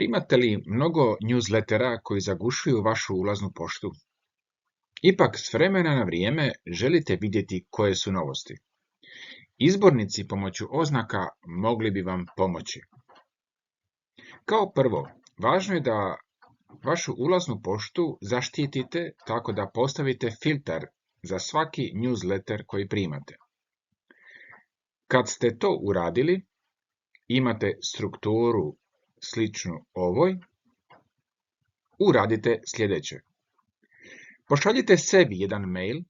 Primate li mnogo newslettera koji zagušuju vašu ulaznu poštu? Ipak, s vremena na vrijeme želite vidjeti koje su novosti. Izbornici pomoću oznaka mogli bi vam pomoći. Kao prvo, važno je da vašu ulaznu poštu zaštitite tako da postavite filter za svaki newsletter koji primate. Kad ste to uradili, imate strukturu sličnu ovoj, uradite sljedeće. Pošaljite sebi jedan mail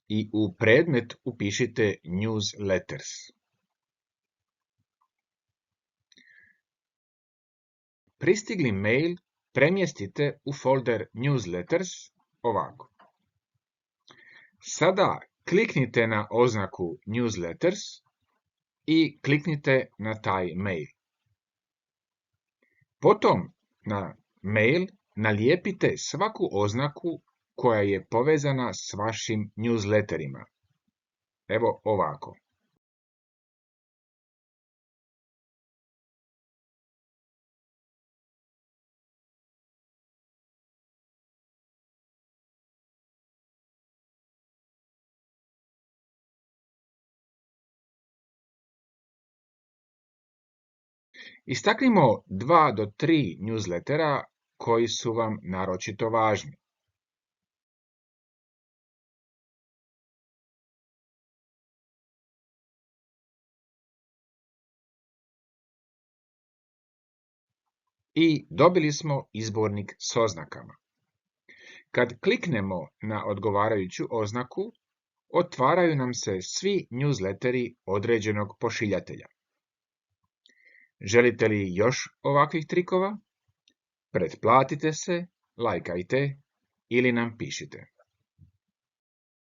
i u predmet upišite newsletters. Pristigli mail premjestite u folder newsletters ovako. Sada kliknite na oznaku newsletters i kliknite na taj mail. Potom na mail nalijepite svaku oznaku koja je povezana s vašim newsletterima. Evo ovako. Istaknimo 2 do 3 newslettera koji su vam naročito važni. I dobili smo izbornik s oznakama. Kad kliknemo na odgovarajuću oznaku, otvaraju nam se svi newsletteri određenog pošiljatelja. Želite li još ovakvih trikova? Pretplatite se, lajkajte ili nam pišite.